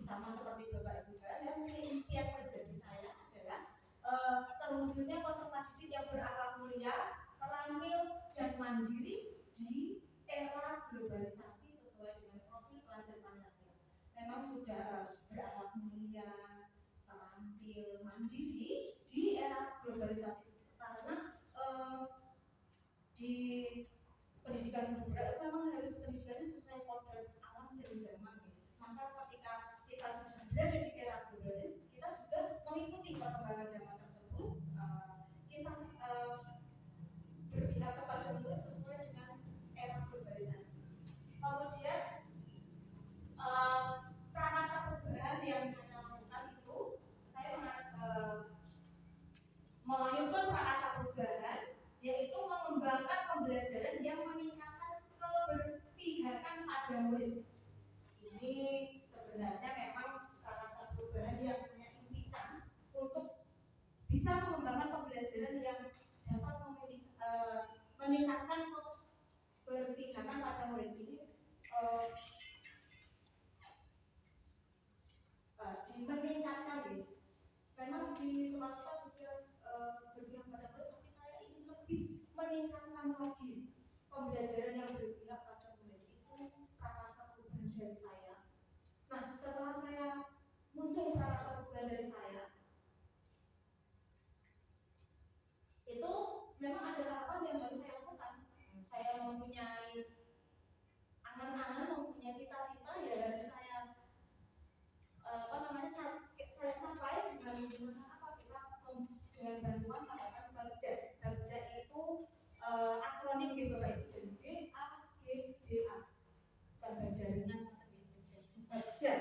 Sama seperti Bapak Ibu sekalian, saya mempunyai impian pribadi saya adalah terwujudnya peserta didik yang berakhlak mulia, terampil dan mandiri di era globalisasi sesuai dengan profil pelajar Pancasila. Memang sudah berakhlak mulia, terampil, mandiri di era globalisasi, karena di pendidikan guru itu memang harus pendidikannya sesuai kodrat alam dan zaman. Maka ketika kita sudah berada di era globalisasi, kita juga mengikuti perkembangan zaman tersebut. Kita berpihak kepada murid sesuai dengan era globalisasi. Kemudian pranasa perubahan yang saya lakukan itu, saya menyusun pranasa perubahan, yaitu mengembangkan pembelajaran yang meningkatkan keberpihakan pada murid. Ini sebenarnya memang pranasa perubahan yang saya impikan untuk bisa mengembangkan pembelajaran yang dapat meningkatkan keberpihakan pada murid ini. Meningkatkan ya. Memang di sekolah kita sudah berpihak pada murid, tapi saya ingin lebih meningkatkan lagi pembelajaran yang berpihak pada murid. Itu pranasa perubahan dari saya. Nah, setelah saya memang ada tahapan yang harus saya lakukan. Saya mempunyai angan-angan, mempunyai cita-cita, ya harus saya saya capai dengan apa? Kita dengan bantuan tahapan Bagja. Bagja itu akronim gitu Bapak Ibu, dari BAGJA. Bukan Bagja ringan, Bagja.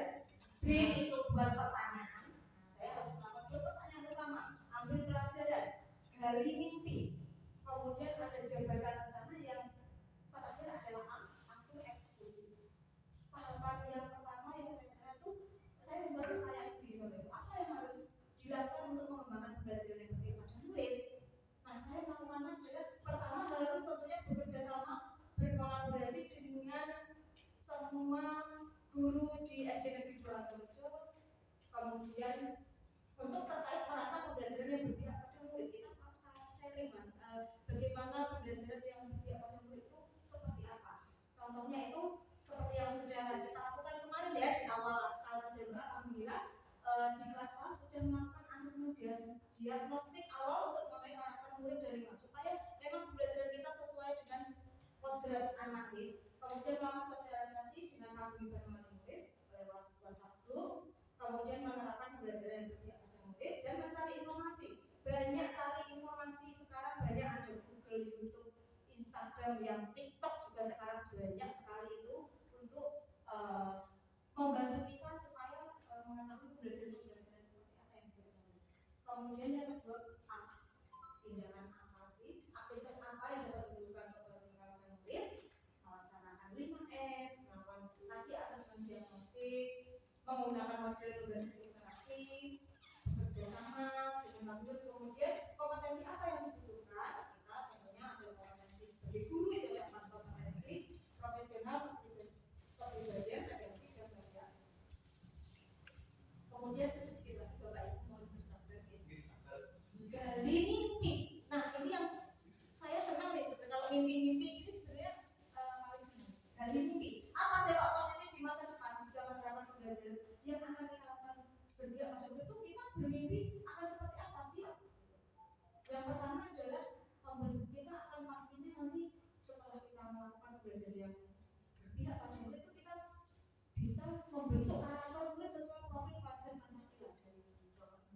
B itu buat pertanyaan. Saya harus melakukan pertanyaan pertama, ambil pelajaran, gali mimpi. Kemudian ada jabarkan rencana yang terakhir adalah atur eksekusi. Tahapan yang pertama yang saya kira itu saya membuat pertanyaan diri Bapak Ibu, apa yang harus dilakukan untuk mengembangkan pembelajaran yang baik pada murid? Nah, saya melakukan adalah pertama harus tentunya bekerja sama, berkolaborasi dengan semua guru di SD Negeri 2 Ardorejo. Kemudian untuk terkait merancang pembelajaran yang berpihak pada murid, kita sangat sharing bagaimana pembelajaran yang berpihak pada murid itu seperti apa. Contohnya itu seperti yang sudah kita lakukan kemarin ya di awal tahun Desember, alhamdulillah di kelas-kelas sudah melakukan asesmen diagnostik awal untuk mengetahui karakter murid dari mana, supaya memang pembelajaran kita sesuai dengan kodrat anak ini. Kemudian melakukan sosialisasi dengan paguyuban murid lewat WhatsApp group, kemudian menerapkan pembelajaran yang berpihak pada murid dan mencari informasi. Banyak cari informasi sekarang, banyak ada Google, YouTube, Instagram, yang TikTok juga sekarang banyak sekali itu untuk membantu kita supaya mengetahui pembelajaran seperti apa yang kita lakukan. Kemudian yang kedua, tindakan apa sih, aktivitas apa yang dapat dilakukan untuk meningkatkan murid, melaksanakan 5S, melakukan tadi asesmen diagnostik, menggunakan model pembelajaran interaktif, bekerja sama dengan murid. Kemudian kompetensi apa yang dibutuhkan, kita tentunya ada kompetensi sebagai guru, itu yang kompetensi profesional, kepribadian, akademik, dan sosial. Kemudian sedikit lagi Bapak Ibu mohon bersabar ya. Gali mimpi. Nah, ini yang saya senang nih sebenarnya, kalau mimpi-mimpi ini sebenarnya paling senang. Gali mimpi. Apa dampak positif di masa depan jika menerapkan pembelajaran yang akan kita lakukan berpihak pada murid itu, kita bermimpi akan seperti apa sih? Yang pertama adalah kita akan pastinya nanti setelah kita melakukan pembelajaran yang berpihak pada murid itu, kita bisa membentuk karakter murid sesuai profil pelajar Pancasila dari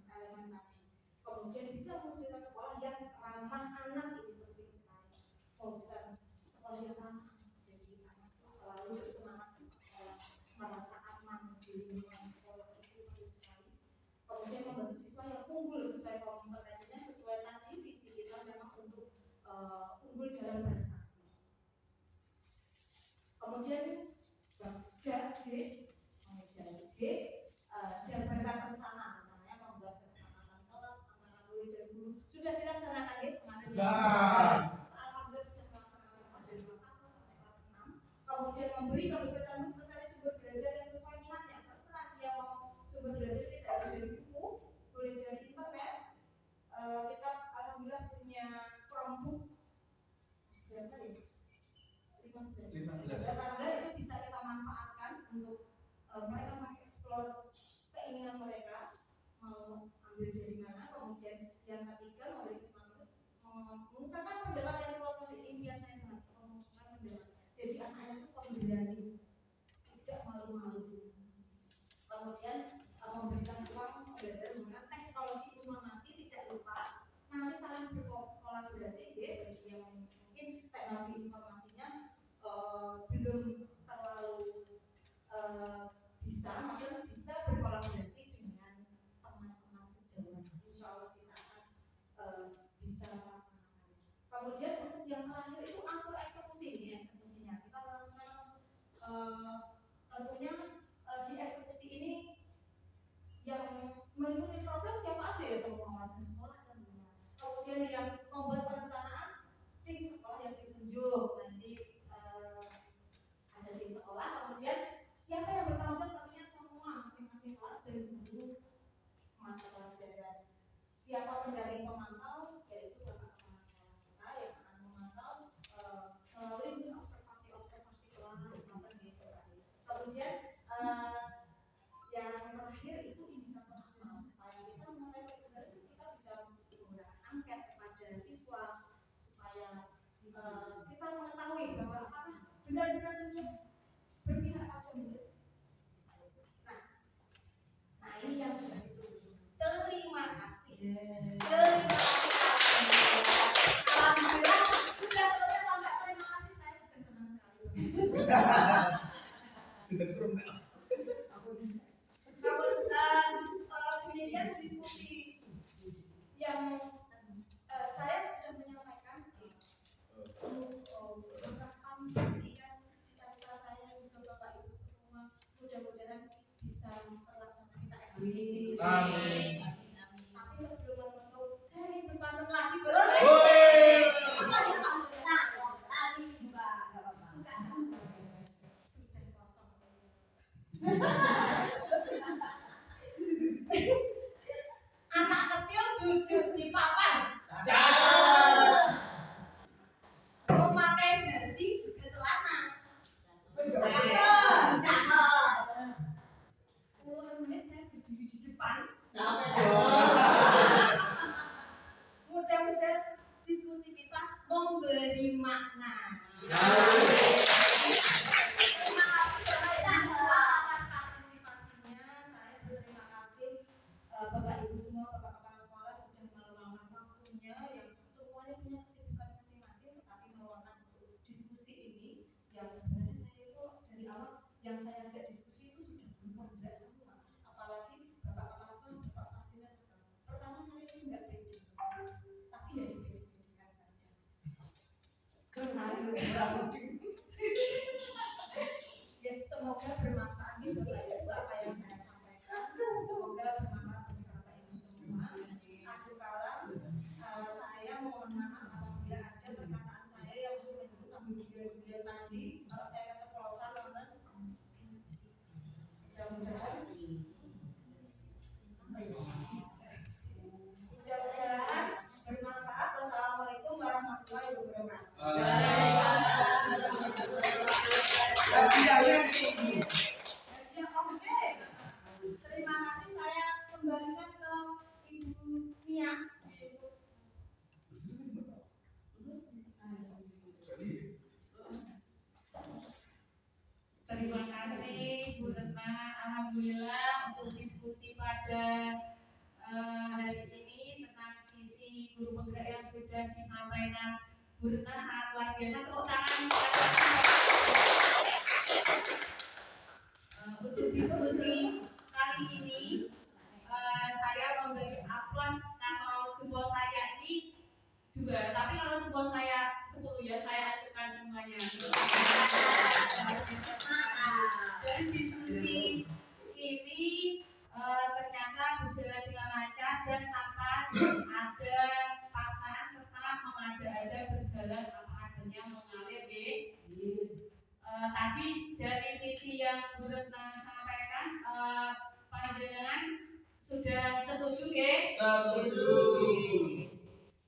elemen tadi. Kemudian bisa mewujudkan sekolah yang ramah anak, ini penting sekali. Mewujudkan sekolah yang ramah, jadi anak itu selalu bersemangat di sekolah, merasa aman di lingkungan sekolah, itu penting sekali. Kemudian membentuk siswa yang unggul sesuai kompetensinya, sesuai tadi visi kita memang untuk unggul dalam prestasi. Kemudian jabarkan rencana, namanya membuat kesepakatan kelas antara murid dan guru. Sudah dilaksanakan ya kemarin. Alhamdulillah sudah melaksanakan sama dari kelas 1 sampai kelas 6. Kemudian memberi kebebasan mencari sumber belajar yang sesuai minatnya. Terserah dia mau sumber belajar tidak harus dari buku, boleh dari internet. Kita alhamdulillah punya Chromebook berapa ya? 15. Alhamdulillah itu bisa kita manfaatkan untuk mereka mengeksplor keinginan mereka mau ambil dari mana. Kemudian yang ketiga, memberi kesempatan mengungkapkan pendapat yang sesuai dengan impian saya, mengungkapkan pendapat. Jadi anak-anak itu pemberani, tidak malu-malu. Kemudian memberikan ruang belajar menggunakan teknologi informasi, tidak lupa nanti saling berkolaborasi ya, bagi yang mungkin teknologi informasinya belum terlalu bisa, maka bisa berkolaborasi dengan teman-teman sejauh kita mengetahui bahwa apakah benar-benar sudah berpihak pada murid. Nah ini yang sudah ditunggu. Terima kasih. Terima kasih. Alhamdulillah sudah selesai sampai terima kasih, saya juga senang sekali. Demikian diskusi yang saya sudah menyampaikan beberapa impian cita-cita saya juga Bapak Ibu semua, mudah-mudahan bisa terlaksana, kita eksekusi. Amin. Tapi sebelum menutup, saya ingin berpantun lagi sudah kosong. Anak kecil duduk di papan. Memakai dasi juga celana. Cakep. Puluhan menit saya berdiri di depan. Mudah-mudahan diskusi kita memberi makna. Terima kasih atas partisipasinya. Saya berterima kasih Bapak Ibu semua, Bapak Kepala Sekolah sudah meluangkan waktunya yang semuanya punya kesibukan masing-masing, tetapi meluangkan untuk diskusi ini yang sebenarnya saya itu dari awal yang saya ajak diskusi itu sudah bergerak semua, apalagi Bapak Kepala Sekolah, Bapak Fasilitator. Pertama saya itu enggak pede, tapi ya dipede-pedekan saja. Ya, semoga bermanfaat nih Bapak Ibu apa yang saya sampaikan. Semoga bermanfaat bagi Bapak Ibu semua. Akhir kala saya mohon maaf apabila ada perkataan saya yang menyentuh sambil gigil-gigil tadi. Kalau saya keceplosan nonton, mudah-mudahan bermanfaat. Wassalamualaikum warahmatullahi wabarakatuh. Terima kasih, saya kembalikan ke Ibu Mia. Terima kasih Bu Retna. Alhamdulillah untuk diskusi pada hari ini tentang visi guru penggerak yang sudah disampaikan Bu Retna sangat luar biasa. Tepuk tangan. Untuk diskusi kali ini saya memberi aplaus. Kalau jempol saya ini 2, tapi kalau jempol saya 10 ya saya ajukan semuanya. Dan diskusi ini ternyata berjalan dengan lancar dan tanpa ada paksaan serta mengada-ada, berjalan apa adanya, mengalir. Tadi dari visi yang Bu Retna sampaikan, panjenengan sudah setuju nggih? Setuju.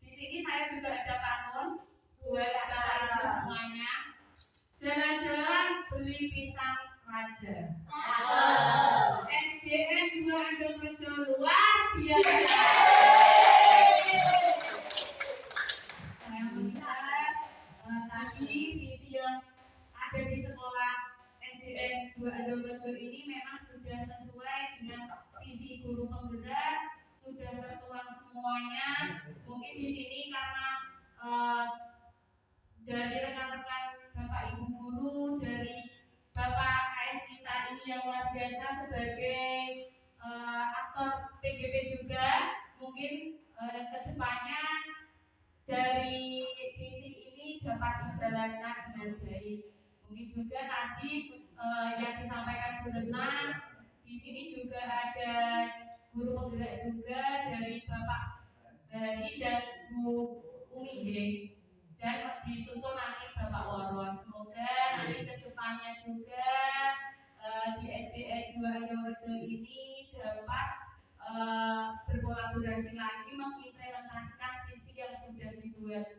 Di sini saya juga ada pantun buat Bapak Ibu semuanya. Jalan-jalan beli pisang raja. SDN 2 Andorejo luar biasa. Saya melihat tadi visi yang ada di sekolah SDN 2 Andorejo ini memang sudah sesuai dengan visi guru penggerak, sudah tertuang semuanya. Mungkin di sini karena dari rekan-rekan Bapak Ibu guru, dari Bapak Aesita ini yang luar biasa sebagai aktor PGP juga, mungkin kedepannya dari visi ini dapat dijalankan dengan baik. Mungkin juga tadi yang disampaikan Bu Retna, di sini juga ada guru penggerak juga dari Bapak Gari dan Bu Umi, dan disusul nanti Bapak Waros. Semoga nanti kedepannya juga di SDN 2 Andorejo ini dapat berkolaborasi lagi mengimplementasikan visi yang sudah dibuat.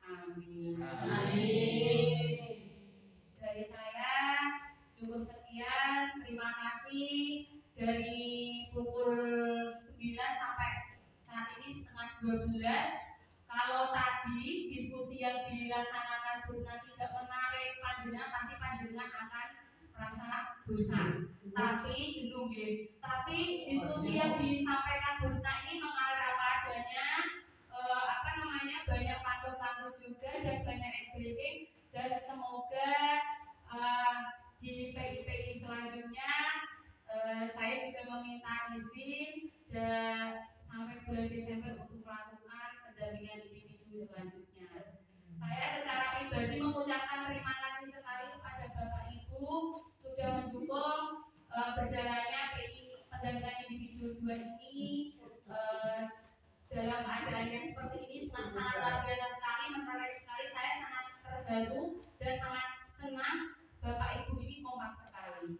Amin. Dari saya cukup sekian. Terima kasih. Dari pukul 9 sampai saat ini setengah 12. Kalau tadi diskusi diskusi yang dilaksanakan Burna tidak menarik panjenengan, pasti panjenengan akan merasa bosan. Tapi jenuh nggih. Tapi diskusi yang disampaikan Burna ini mengalir apa adanya, banyak pantun-pantun juga dan banyak breaking, dan semoga di PIPI selanjutnya saya juga meminta izin dan sampai bulan Desember untuk melakukan pendampingan individu selanjutnya. Saya secara pribadi mengucapkan terima kasih sekali kepada Bapak Ibu sudah mendukung berjalannya PI pendampingan individu 2 ini dalam keadaan yang seperti ini sangat luar biasa sekali, menarik sekali. Saya sangat terharu dan sangat senang Bapak Ibu ini kompak sekali.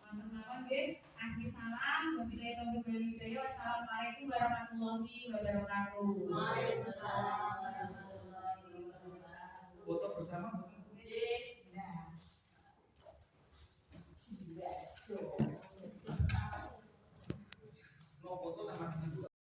Teman-teman, akhir salam, wabillahi taufiq wal hidayah. Wassalamualaikum warahmatullahi wabarakatuh. Waalaikumsalam warahmatullahi wabarakatuh. Foto bersama.